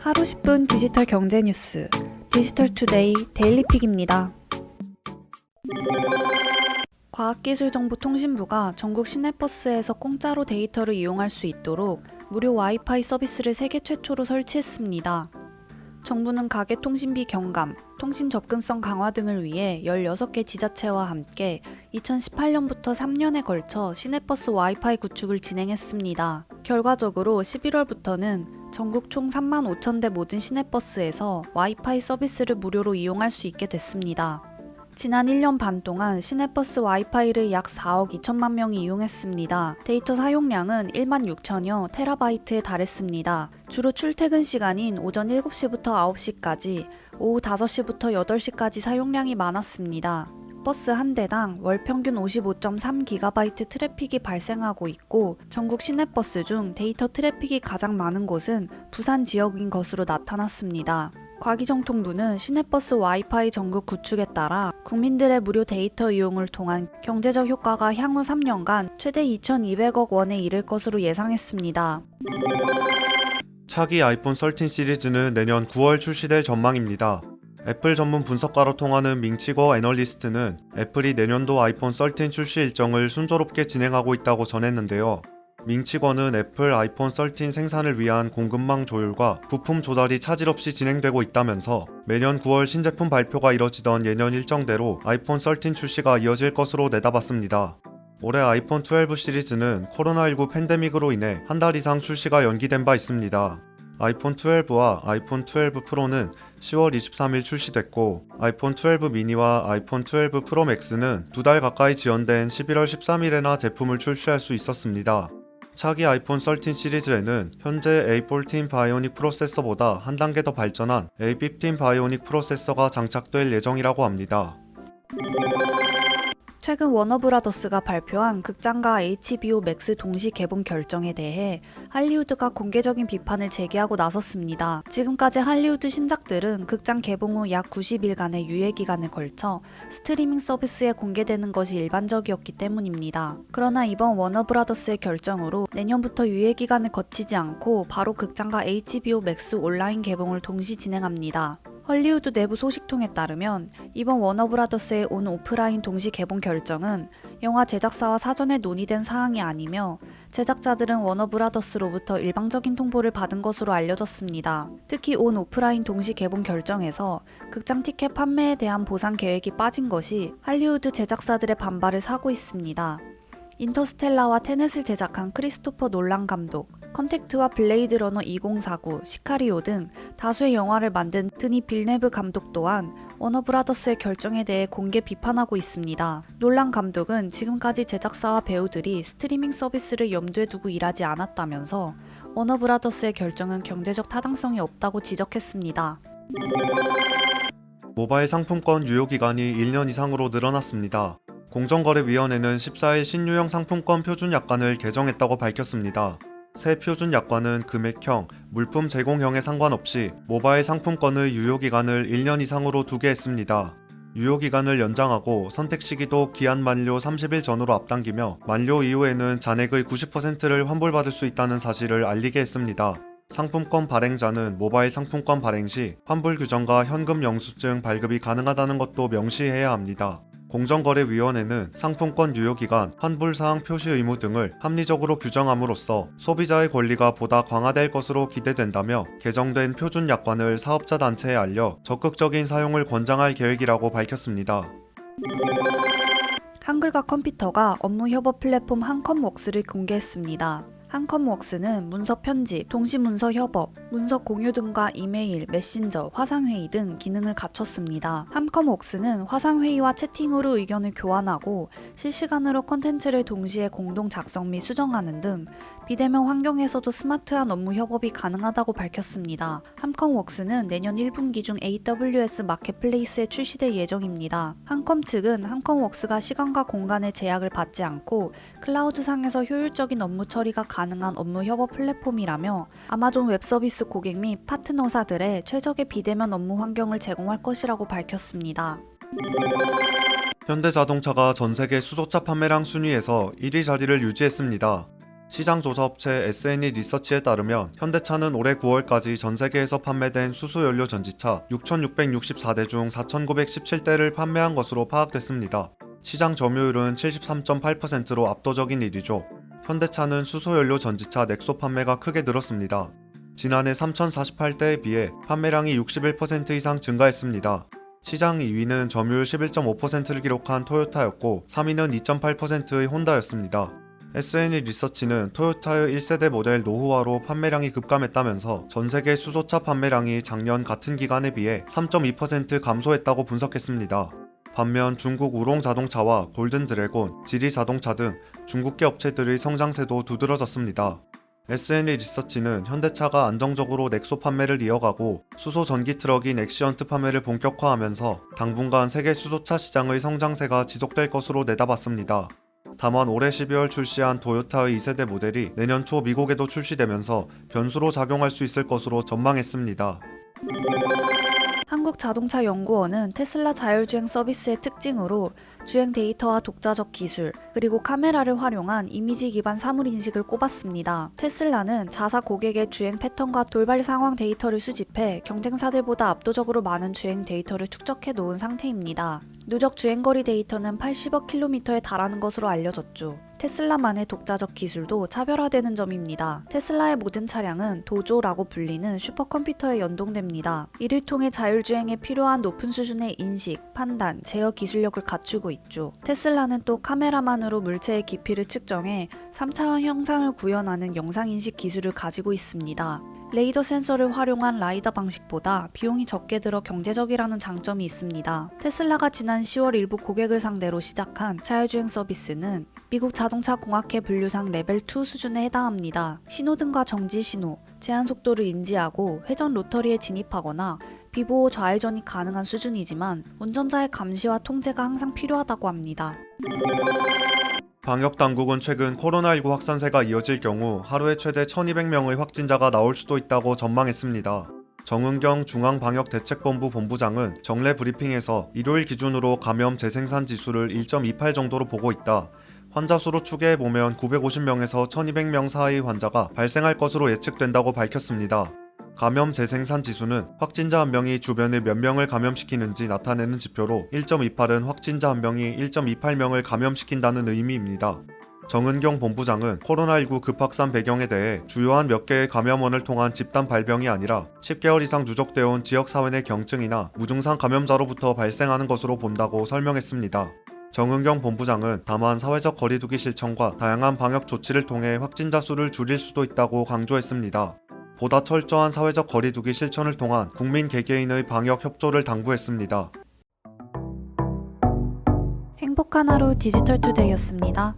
하루 10분 디지털 경제 뉴스 디지털투데이 데일리픽입니다. 과학기술정보통신부가 전국 시내버스에서 공짜로 데이터를 이용할 수 있도록 무료 와이파이 서비스를 세계 최초로 설치했습니다. 정부는 가계 통신비 경감, 통신 접근성 강화 등을 위해 16개 지자체와 함께 2018년부터 3년에 걸쳐 시내버스 와이파이 구축을 진행했습니다. 결과적으로 11월부터는 전국 총 3만 5천 대 모든 시내버스에서 와이파이 서비스를 무료로 이용할 수 있게 됐습니다. 지난 1년 반 동안 시내버스 와이파이를 약 4억 2천만 명이 이용했습니다. 데이터 사용량은 1만 6천여 테라바이트에 달했습니다. 주로 출퇴근 시간인 오전 7시부터 9시까지, 오후 5시부터 8시까지 사용량이 많았습니다. 버스 한 대당 월 평균 55.3GB 트래픽이 발생하고 있고, 전국 시내버스 중 데이터 트래픽이 가장 많은 곳은 부산 지역인 것으로 나타났습니다. 과기정통부는 시내버스 와이파이 전국 구축에 따라 국민들의 무료 데이터 이용을 통한 경제적 효과가 향후 3년간 최대 2,200억 원에 이를 것으로 예상했습니다. 차기 아이폰 13 시리즈는 내년 9월 출시될 전망입니다. 애플 전문 분석가로 통하는 밍치거 애널리스트는 애플이 내년도 아이폰 13 출시 일정을 순조롭게 진행하고 있다고 전했는데요. 밍치거는 애플 아이폰 13 생산을 위한 공급망 조율과 부품 조달이 차질 없이 진행되고 있다면서 매년 9월 신제품 발표가 이뤄지던 예년 일정대로 아이폰 13 출시가 이어질 것으로 내다봤습니다. 올해 아이폰 12 시리즈는 코로나19 팬데믹으로 인해 한 달 이상 출시가 연기된 바 있습니다. 아이폰 12와 아이폰 12 프로는 10월 23일 출시됐고, 아이폰 12 미니와 아이폰 12 프로 맥스는 2달 가까이 지연된 11월 13일에나 제품을 출시할 수 있었습니다. 차기 아이폰 13 시리즈에는 현재 A14 바이오닉 프로세서보다 한 단계 더 발전한 A15 바이오닉 프로세서가 장착될 예정이라고 합니다. 최근 워너브라더스가 발표한 극장과 HBO 맥스 동시 개봉 결정에 대해 할리우드가 공개적인 비판을 제기하고 나섰습니다. 지금까지 할리우드 신작들은 극장 개봉 후 약 90일간의 유예 기간을 걸쳐 스트리밍 서비스에 공개되는 것이 일반적이었기 때문입니다. 그러나 이번 워너브라더스의 결정으로 내년부터 유예 기간을 거치지 않고 바로 극장과 HBO 맥스 온라인 개봉을 동시 진행합니다. 헐리우드 내부 소식통에 따르면 이번 워너브라더스의 온 오프라인 동시 개봉 결정은 영화 제작사와 사전에 논의된 사항이 아니며, 제작자들은 워너브라더스로부터 일방적인 통보를 받은 것으로 알려졌습니다. 특히 온 오프라인 동시 개봉 결정에서 극장 티켓 판매에 대한 보상 계획이 빠진 것이 할리우드 제작사들의 반발을 사고 있습니다. 인터스텔라와 테넷을 제작한 크리스토퍼 놀란 감독, 컨택트와 블레이드 러너 2049, 시카리오 등 다수의 영화를 만든 드니 빌네브 감독 또한 워너브라더스의 결정에 대해 공개 비판하고 있습니다. 놀란 감독은 지금까지 제작사와 배우들이 스트리밍 서비스를 염두에 두고 일하지 않았다면서 워너브라더스의 결정은 경제적 타당성이 없다고 지적했습니다. 모바일 상품권 유효기간이 1년 이상으로 늘어났습니다. 공정거래위원회는 14일 신유형 상품권 표준약관을 개정했다고 밝혔습니다. 새 표준약관은 금액형, 물품 제공형에 상관없이 모바일 상품권의 유효기간을 1년 이상으로 두게 했습니다. 유효기간을 연장하고 선택 시기도 기한 만료 30일 전으로 앞당기며, 만료 이후에는 잔액의 90%를 환불받을 수 있다는 사실을 알리게 했습니다. 상품권 발행자는 모바일 상품권 발행 시 환불 규정과 현금 영수증 발급이 가능하다는 것도 명시해야 합니다. 공정거래위원회는 상품권 유효기간, 환불사항 표시 의무 등을 합리적으로 규정함으로써 소비자의 권리가 보다 강화될 것으로 기대된다며, 개정된 표준약관을 사업자 단체에 알려 적극적인 사용을 권장할 계획이라고 밝혔습니다. 한글과 컴퓨터가 업무 협업 플랫폼 한컴웍스를 공개했습니다. 한컴웍스는 문서 편집, 동시문서 협업, 문서 공유 등과 이메일, 메신저, 화상회의 등 기능을 갖췄습니다. 한컴웍스는 화상회의와 채팅으로 의견을 교환하고 실시간으로 콘텐츠를 동시에 공동 작성 및 수정하는 등 비대면 환경에서도 스마트한 업무 협업이 가능하다고 밝혔습니다. 한컴웍스는 내년 1분기 중 AWS 마켓플레이스에 출시될 예정입니다. 한컴 측은 한컴웍스가 시간과 공간의 제약을 받지 않고 클라우드상에서 효율적인 업무 처리가 가능한 업무 협업 플랫폼이라며, 아마존 웹서비스 고객 및 파트너사들의 최적의 비대면 업무 환경을 제공할 것이라고 밝혔습니다. 현대자동차가 전세계 수소차 판매량 순위에서 1위 자리를 유지했습니다. 시장 조사업체 S&E 리서치에 따르면 현대차는 올해 9월까지 전 세계에서 판매된 수소연료 전지차 6,664대 중 4,917대를 판매한 것으로 파악됐습니다. 시장 점유율은 73.8%로 압도적인 일이죠. 현대차는 수소연료 전지차 넥소 판매가 크게 늘었습니다. 지난해 3,048대에 비해 판매량이 61% 이상 증가했습니다. 시장 2위는 점유율 11.5%를 기록한 토요타였고 3위는 2.8%의 혼다였습니다. S&E 리서치는 토요타의 1세대 모델 노후화로 판매량이 급감했다면서 전세계 수소차 판매량이 작년 같은 기간에 비해 3.2% 감소했다고 분석했습니다. 반면 중국 우롱자동차와 골든드래곤, 지리자동차 등 중국계 업체들의 성장세도 두드러졌습니다. S&E 리서치는 현대차가 안정적으로 넥소 판매를 이어가고 수소 전기 트럭인 엑시언트 판매를 본격화하면서 당분간 세계 수소차 시장의 성장세가 지속될 것으로 내다봤습니다. 다만 올해 12월 출시한 도요타의 2세대 모델이 내년 초 미국에도 출시되면서 변수로 작용할 수 있을 것으로 전망했습니다. 한국자동차연구원은 테슬라 자율주행 서비스의 특징으로 주행 데이터와 독자적 기술, 그리고 카메라를 활용한 이미지 기반 사물 인식을 꼽았습니다. 테슬라는 자사 고객의 주행 패턴과 돌발 상황 데이터를 수집해 경쟁사들보다 압도적으로 많은 주행 데이터를 축적해 놓은 상태입니다. 누적 주행거리 데이터는 80억 킬로미터에 달하는 것으로 알려졌죠. 테슬라만의 독자적 기술도 차별화되는 점입니다. 테슬라의 모든 차량은 도조라고 불리는 슈퍼컴퓨터에 연동됩니다. 이를 통해 자율주행에 필요한 높은 수준의 인식, 판단, 제어 기술력을 갖추고 있죠. 테슬라는 또 카메라만으로 물체의 깊이를 측정해 3차원 형상을 구현하는 영상인식 기술을 가지고 있습니다. 레이더 센서를 활용한 라이더 방식보다 비용이 적게 들어 경제적이라는 장점이 있습니다. 테슬라가 지난 10월 일부 고객을 상대로 시작한 자율주행 서비스는 미국 자동차 공학회 분류상 레벨 2 수준에 해당합니다. 신호등과 정지 신호, 제한 속도를 인지하고 회전 로터리에 진입하거나 비보호 좌회전이 가능한 수준이지만 운전자의 감시와 통제가 항상 필요하다고 합니다. 방역당국은 최근 코로나19 확산세가 이어질 경우 하루에 최대 1,200명의 확진자가 나올 수도 있다고 전망했습니다. 정은경 중앙방역대책본부 본부장은 정례 브리핑에서 일요일 기준으로 감염 재생산 지수를 1.28 정도로 보고 있다. 환자 수로 추계해보면 950명에서 1,200명 사이의 환자가 발생할 것으로 예측된다고 밝혔습니다. 감염 재생산 지수는 확진자 한 명이 주변의 몇 명을 감염시키는지 나타내는 지표로 1.28은 확진자 한 명이 1.28명을 감염시킨다는 의미입니다. 정은경 본부장은 코로나19 급확산 배경에 대해 주요한 몇 개의 감염원을 통한 집단 발병이 아니라 10개월 이상 누적되어 온 지역사회 내 경증이나 무증상 감염자로부터 발생하는 것으로 본다고 설명했습니다. 정은경 본부장은 다만 사회적 거리두기 실천과 다양한 방역 조치를 통해 확진자 수를 줄일 수도 있다고 강조했습니다. 보다 철저한 사회적 거리두기 실천을 통한 국민 개개인의 방역 협조를 당부했습니다. 행복한 하루 디지털투데이였습니다.